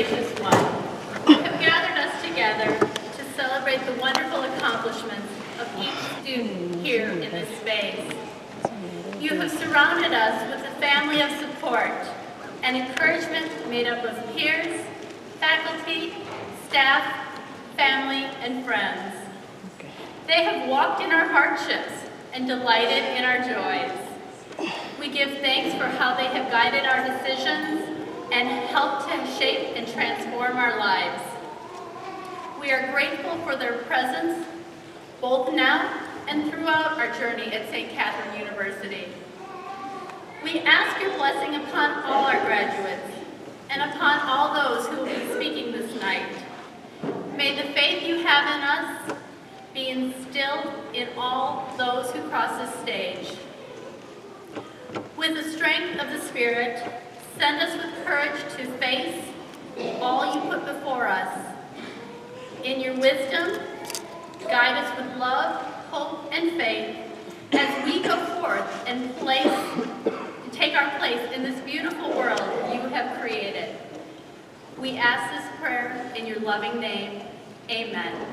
gracious one, you have gathered us together to celebrate the wonderful accomplishments of each student here in this space. You have surrounded us with a family of support and encouragement made up of peers, faculty, staff, family, and friends. They have walked in our hardships and delighted in our joys. We give thanks for how they have guided our decisions and helped to shape and transform our lives. We are grateful for their presence, both now and throughout our journey at St. Catherine University. We ask your blessing upon all our graduates and upon all those who will be speaking this night. May the faith you have in us be instilled in all those who cross this stage. With the strength of the Spirit, send us with courage to face all you put before us. In your wisdom, guide us with love, hope, and faith as we go forth and take our place in this beautiful world you have created. We ask this prayer in your loving name. Amen.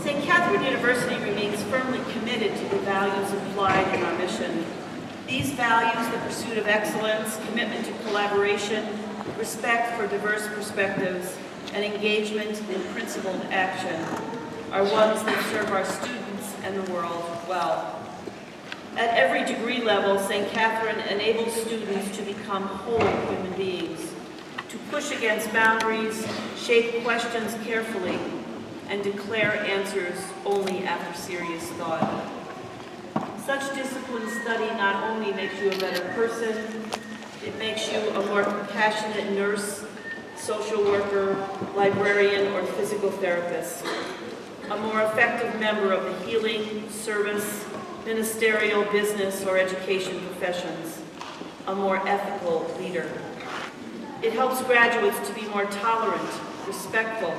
St. Catherine University remains firmly committed to the values implied in our mission. These values, the pursuit of excellence, commitment to collaboration, respect for diverse perspectives, and engagement in principled action are ones that serve our students and the world well. At every degree level, St. Catherine enables students to become whole human beings, to push against boundaries, shape questions carefully, and declare answers only after serious thought. Such disciplined study not only makes you a better person, it makes you a more compassionate nurse, social worker, librarian, or physical therapist, a more effective member of the healing, service, ministerial, business, or education professions, a more ethical leader. It helps graduates to be more tolerant, respectful,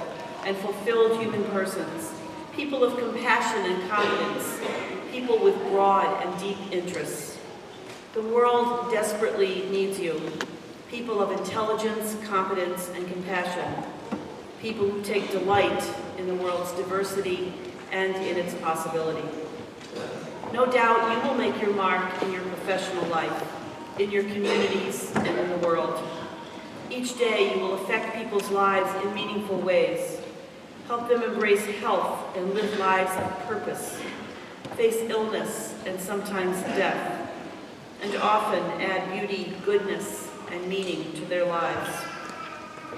and fulfilled human persons, people of compassion and confidence, people with broad and deep interests. The world desperately needs you, people of intelligence, competence, and compassion, people who take delight in the world's diversity and in its possibility. No doubt you will make your mark in your professional life, in your communities, and in the world. Each day you will affect people's lives in meaningful ways, help them embrace health and live lives of purpose, face illness and sometimes death, and often add beauty, goodness, and meaning to their lives.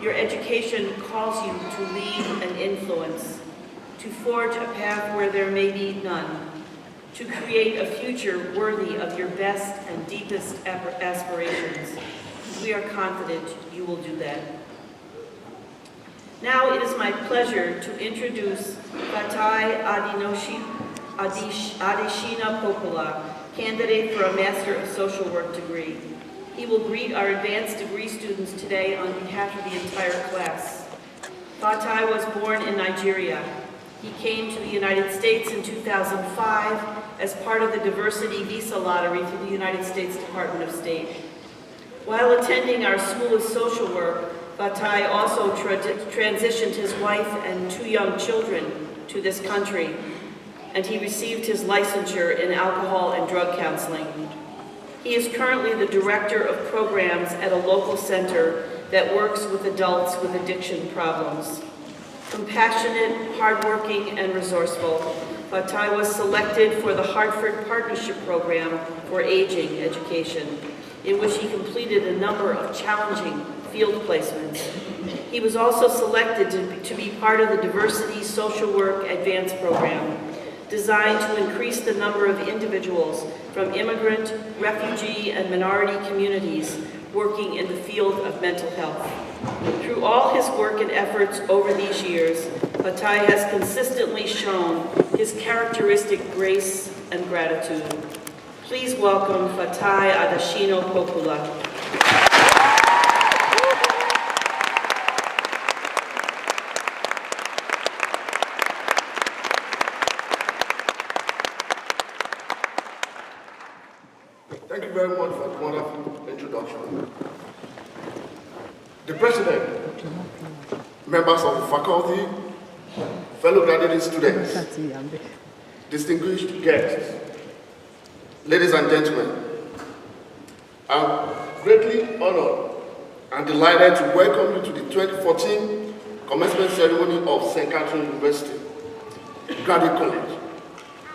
Your education calls you to lead and influence, to forge a path where there may be none, to create a future worthy of your best and deepest aspirations. We are confident you will do that. Now it is my pleasure to introduce Fatai Adeshina Popola, candidate for a Master of Social Work degree. He will greet our advanced degree students today on behalf of the entire class. Fatai was born in Nigeria. He came to the United States in 2005 as part of the Diversity Visa Lottery through the United States Department of State. While attending our School of Social Work, Fatai also transitioned his wife and 2 young children to this country, and he received his licensure in alcohol and drug counseling. He is currently the director of programs at a local center that works with adults with addiction problems. Compassionate, hardworking, and resourceful, Fatai was selected for the Hartford Partnership Program for Aging Education, in which he completed a number of challenging field placements. He was also selected to be part of the Diversity Social Work Advanced Program, designed to increase the number of individuals from immigrant, refugee, and minority communities working in the field of mental health. Through all his work and efforts over these years, Fatai has consistently shown his characteristic grace and gratitude. Please welcome Fatai Adeshina Popola. Thank you very much for the wonderful introduction. The President, members of the faculty, fellow graduate students, distinguished guests, ladies and gentlemen, I'm greatly honored and delighted to welcome you to the 2014 commencement ceremony of St. Catherine University Graduate College.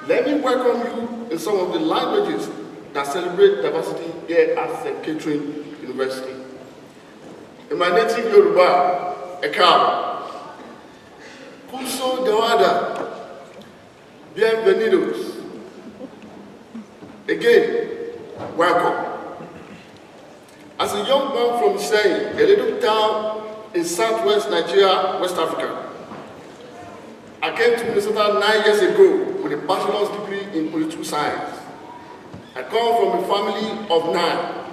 Let me welcome you in some of the languages that celebrate diversity here at St. Catherine University. In my native Yoruba, Ekab, Kunso Dawada, bienvenidos. Again, welcome. As a young man from Sei, a little town in southwest Nigeria, West Africa, I came to Minnesota 9 years ago with a bachelor's degree in political science. I come from a family of 9,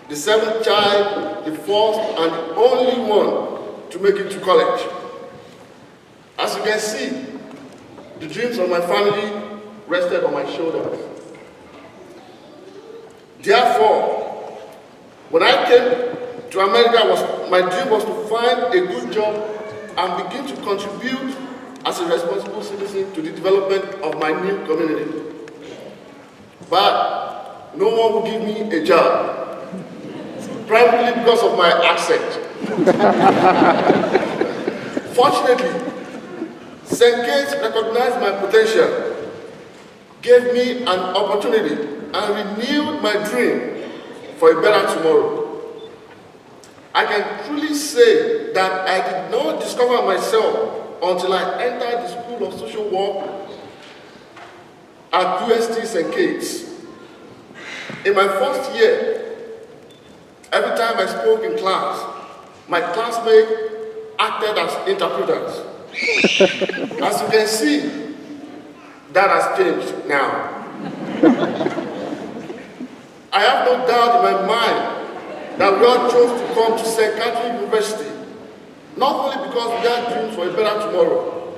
the 7th child, the first and the only one to make it to college. As you can see, the dreams of my family rested on my shoulders. Therefore, when I came to America, my dream was to find a good job and begin to contribute as a responsible citizen to the development of my new community. But no one will give me a job, primarily because of my accent. Fortunately, St. Kitts recognized my potential, gave me an opportunity, and renewed my dream for a better tomorrow. I can truly say that I did not discover myself until I entered the School of Social Work at UST St. Kitts. In my first year, every time I spoke in class, my classmates acted as interpreters. As you can see, that has changed now. I have no doubt in my mind that we all chose to come to St. Catherine University, not only because we had dreams for a better tomorrow,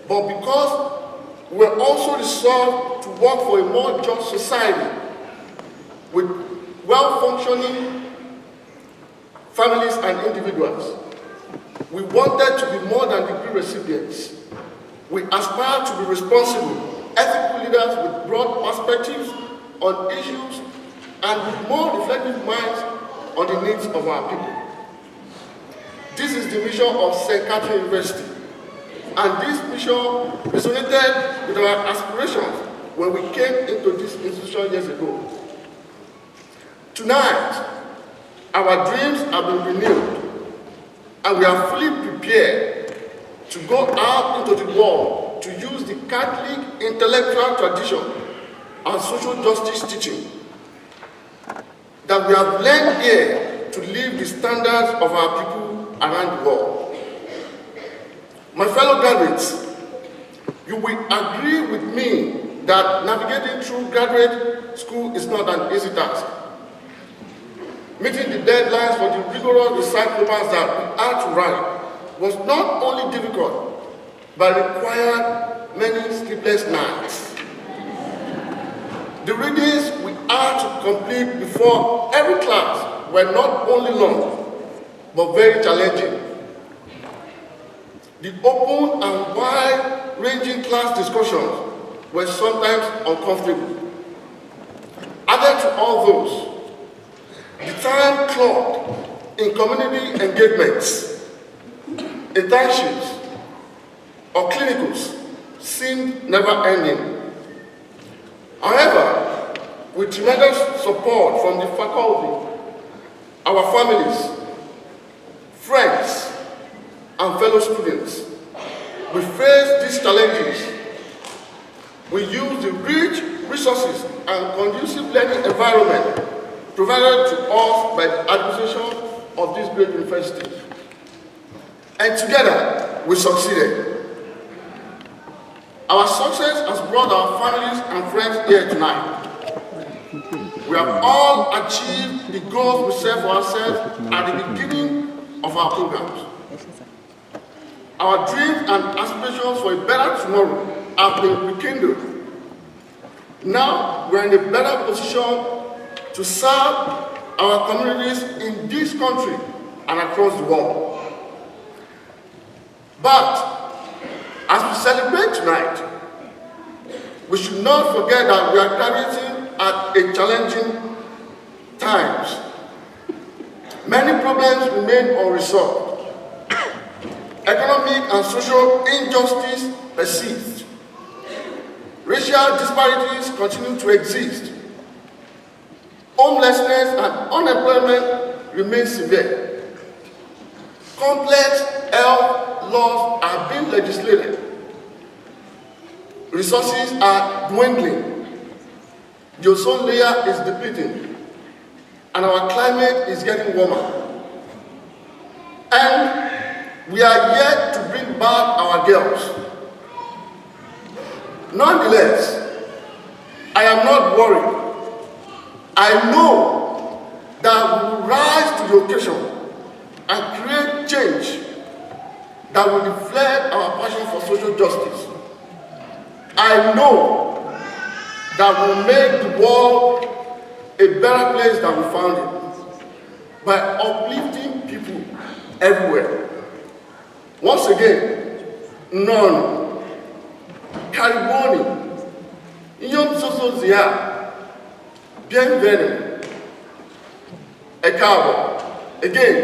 but because we were also resolved to work for a more just society with well-functioning families and individuals. We wanted to be more than degree recipients. We aspired to be responsible, ethical leaders with broad perspectives on issues and with more reflective minds on the needs of our people. This is the mission of St. Catherine University, and this mission resonated with our aspirations when we came into this institution years ago. Tonight, our dreams have been renewed, and we are fully prepared to go out into the world to use the Catholic intellectual tradition and social justice teaching that we have learned here to live the standards of our people around the world. My fellow graduates, you will agree with me that navigating through graduate school is not an easy task. Meeting the deadlines for the rigorous research papers that we had to write was not only difficult, but required many sleepless nights. The readings we had to complete before every class were not only long, but very challenging. The open and wide-ranging class discussions were sometimes uncomfortable. Added to all those, the time clocked in community engagements, internships, or clinicals seemed never ending. However, with tremendous support from the faculty, our families, friends, and fellow students, we faced these challenges. We used the rich resources and conducive learning environment provided to us by the administration of this great university. And together, we succeeded. Our success has brought our families and friends here tonight. We have all achieved the goals we set for ourselves at the beginning of our programs. Our dreams and aspirations for a better tomorrow have been rekindled. Now we are in a better position to serve our communities in this country and across the world. But as we celebrate tonight, we should not forget that we are graduating at a challenging times. Many problems remain unresolved. Economic and social injustice persists. Racial disparities continue to exist. Homelessness and unemployment remain severe. Complex health laws are being legislated. Resources are dwindling. The ozone layer is depleting. And our climate is getting warmer. And we are yet to bring back our girls. Nonetheless, I am not worried. I know that we will rise to the occasion and create change that will reflect our passion for social justice. I know that we will make the world a better place than we found it by uplifting people everywhere. Once again, none, Kariboni, Inyom Soso Zia, Bienvenue. Ẹ káàbọ̀. Again,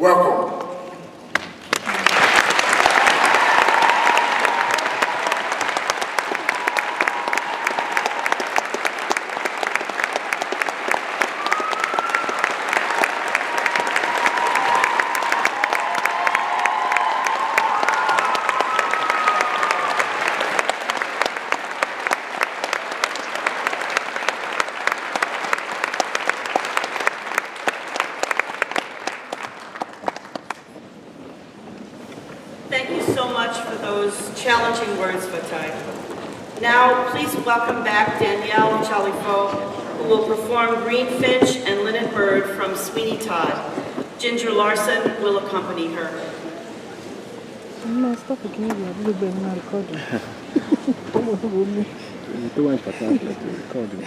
welcome. Thank you so much for those challenging words, Fatai. Now, please welcome back Danielle Chalifo, who will perform Greenfinch and Linnet Bird from Sweeney Todd. Ginger Larson will accompany her. Muito mais para trás, recording.